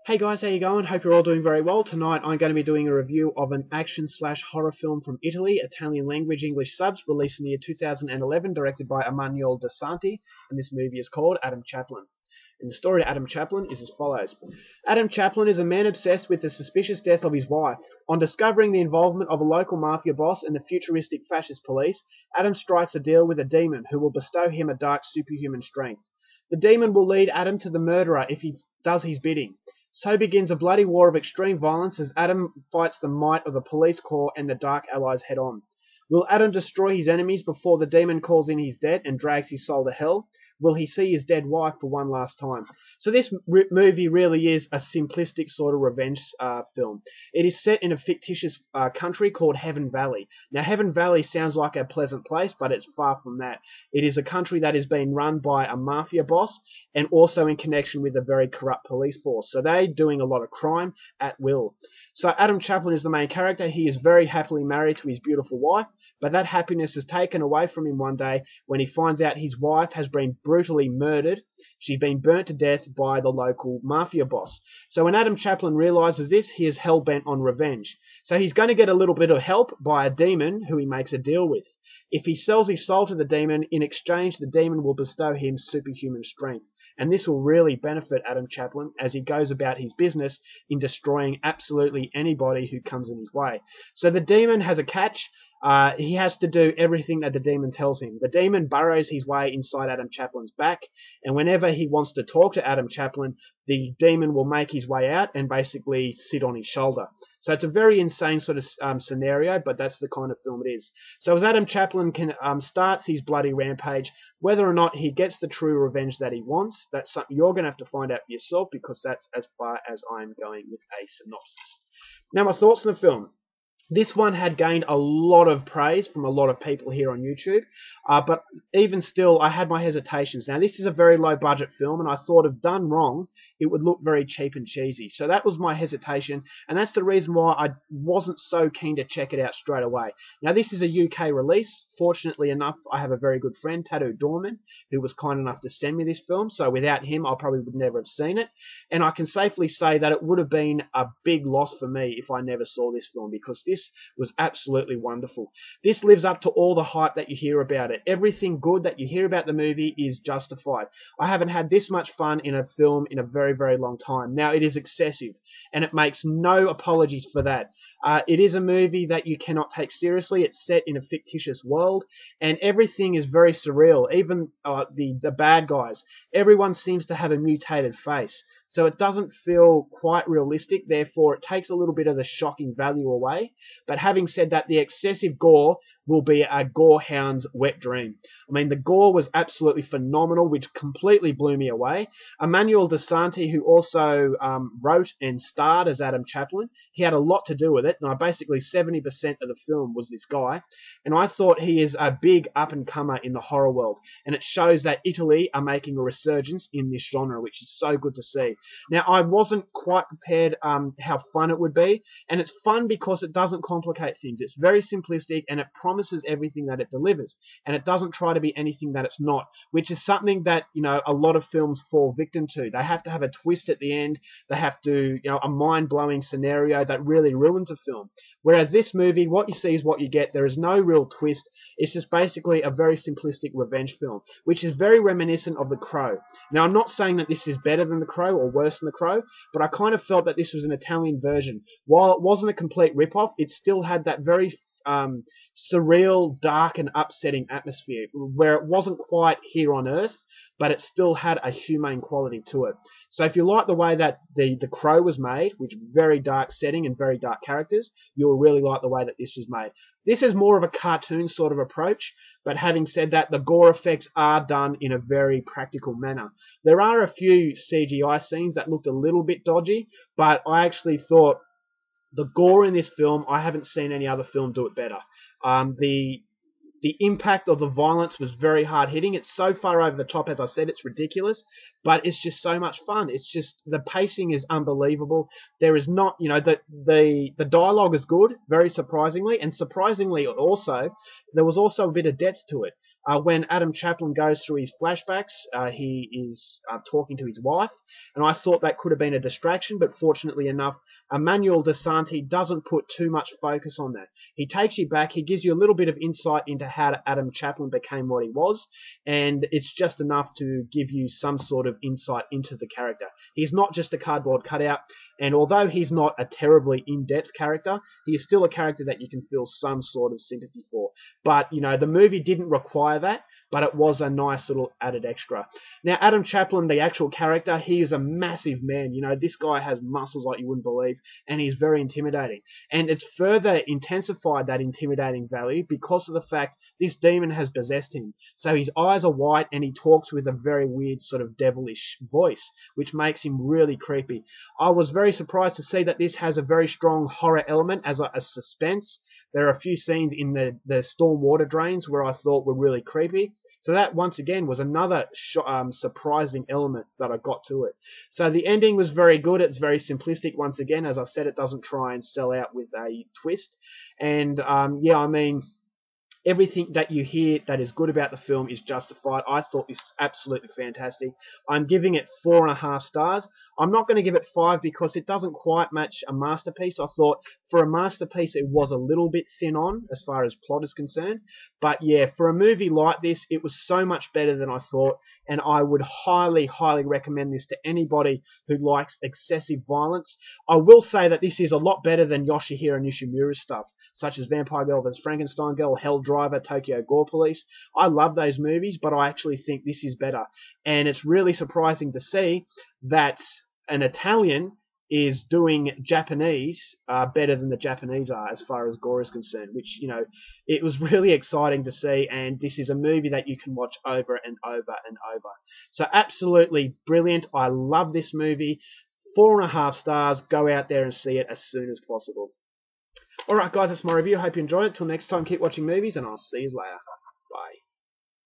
Hey guys, how you going? Hope you're all doing very well. Tonight I'm going to be doing a review of an action/horror film from Italy, Italian language, English subs, released in the year 2011, directed by Emanuele De Santi, and this movie is called Adam Chaplin. And the story of Adam Chaplin is as follows. Adam Chaplin is a man obsessed with the suspicious death of his wife. On discovering the involvement of a local mafia boss and the futuristic fascist police, Adam strikes a deal with a demon who will bestow him a dark superhuman strength. The demon will lead Adam to the murderer if he does his bidding. So begins a bloody war of extreme violence as Adam fights the might of the police corps and the Dark Allies head-on. Will Adam destroy his enemies before the demon calls in his debt and drags his soul to hell? Will he see his dead wife for one last time? So this movie really is a simplistic sort of revenge film. It is set in a fictitious country called Heaven Valley. Now, Heaven Valley sounds like a pleasant place, but it's far from that. It is a country that is being run by a mafia boss and also in connection with a very corrupt police force. So they're doing a lot of crime at will. So Adam Chaplin is the main character. He is very happily married to his beautiful wife, but that happiness is taken away from him one day when he finds out his wife has been brutally murdered. She's been burnt to death by the local mafia boss. So when Adam Chaplin realizes this, he is hell-bent on revenge. So he's going to get a little bit of help by a demon who he makes a deal with. If he sells his soul to the demon, in exchange the demon will bestow him superhuman strength. And this will really benefit Adam Chaplin as he goes about his business in destroying absolutely anybody who comes in his way. So the demon has a catch. He has to do everything that the demon tells him. The demon burrows his way inside Adam Chaplin's back, and whenever he wants to talk to Adam Chaplin, the demon will make his way out and basically sit on his shoulder. So it's a very insane sort of scenario, but that's the kind of film it is. So as Adam Chaplin starts his bloody rampage, whether or not he gets the true revenge that he wants, that's something you're going to have to find out for yourself, because that's as far as I'm going with a synopsis. Now, my thoughts on the film. This one had gained a lot of praise from a lot of people here on YouTube, but even still, I had my hesitations. Now, this is a very low-budget film, and I thought if done wrong, it would look very cheap and cheesy. So that was my hesitation, and that's the reason why I wasn't so keen to check it out straight away. Now, this is a UK release. Fortunately enough, I have a very good friend, Tattoo Dorman, who was kind enough to send me this film, so without him, I probably would never have seen it. And I can safely say that it would have been a big loss for me if I never saw this film, because this was absolutely wonderful. This lives up to all the hype that you hear about it. Everything good that you hear about the movie is justified. I haven't had this much fun in a film in a very, very long time. Now, it is excessive, and it makes no apologies for that. It is a movie that you cannot take seriously. It's set in a fictitious world, and everything is very surreal. Even the bad guys. Everyone seems to have a mutated face, so it doesn't feel quite realistic. Therefore, it takes a little bit of the shocking value away. But having said that, the excessive gore will be a gore hound's wet dream. I mean, the gore was absolutely phenomenal, which completely blew me away. Emanuele De Santi, who also wrote and starred as Adam Chaplin, he had a lot to do with it, and basically 70% of the film was this guy. And I thought he is a big up-and-comer in the horror world, and it shows that Italy are making a resurgence in this genre, which is so good to see. Now, I wasn't quite prepared how fun it would be, and it's fun because it doesn't complicate things. It's very simplistic, and it promises everything that it delivers, and it doesn't try to be anything that it's not, which is something that, you know, a lot of films fall victim to. They have to have a twist at the end. They have to, you know, a mind-blowing scenario that really ruins a film. Whereas this movie, what you see is what you get. There is no real twist. It's just basically a very simplistic revenge film, which is very reminiscent of The Crow. Now, I'm not saying that this is better than The Crow or worse than The Crow, but I kind of felt that this was an Italian version. While it wasn't a complete rip-off, it still had that very surreal, dark, and upsetting atmosphere, where it wasn't quite here on Earth, but it still had a humane quality to it. So if you like the way that the Crow was made, which very dark setting and very dark characters, you'll really like the way that this was made. This is more of a cartoon sort of approach, but having said that, the gore effects are done in a very practical manner. There are a few CGI scenes that looked a little bit dodgy, but I actually thought the gore in this film, I haven't seen any other film do it better. The impact of the violence was very hard-hitting. It's so far over the top, as I said, it's ridiculous, but it's just so much fun. It's just, the pacing is unbelievable. There is not, you know, the dialogue is good, very surprisingly, and surprisingly also, there was also a bit of depth to it. When Adam Chaplin goes through his flashbacks, he is talking to his wife, and I thought that could have been a distraction, but fortunately enough, Emmanuel DeSanti doesn't put too much focus on that. He takes you back, he gives you a little bit of insight into how Adam Chaplin became what he was, and it's just enough to give you some sort of insight into the character. He's not just a cardboard cutout, and although he's not a terribly in-depth character, he is still a character that you can feel some sort of sympathy for. But, you know, the movie didn't require that, but it was a nice little added extra. Now, Adam Chaplin, the actual character, he is a massive man. You know, this guy has muscles like you wouldn't believe, and he's very intimidating. And it's further intensified, that intimidating value, because of the fact this demon has possessed him. So his eyes are white, and he talks with a very weird sort of devilish voice, which makes him really creepy. I was very surprised to see that this has a very strong horror element as a suspense. There are a few scenes in the storm water drains where I thought were really creepy. So that, once again, was another surprising element that I got to it. So the ending was very good. It's very simplistic. Once again, as I said, it doesn't try and sell out with a twist. And, yeah, I mean, everything that you hear that is good about the film is justified. I thought this is absolutely fantastic. I'm giving it 4.5 stars. I'm not going to give it 5 because it doesn't quite match a masterpiece. I thought for a masterpiece it was a little bit thin on as far as plot is concerned. But yeah, for a movie like this, it was so much better than I thought, and I would highly, highly recommend this to anybody who likes excessive violence. I will say that this is a lot better than Yoshihiro Nishimura's stuff, such as Vampire Girl vs. Frankenstein Girl, Hell Driver, Tokyo Gore Police. I love those movies, but I actually think this is better. And it's really surprising to see that an Italian is doing Japanese better than the Japanese are as far as gore is concerned, which, you know, it was really exciting to see, and this is a movie that you can watch over and over and over. So absolutely brilliant. I love this movie. 4.5 stars. Go out there and see it as soon as possible. Alright guys, that's my review. I hope you enjoyed it. Till next time, keep watching movies, and I'll see you later.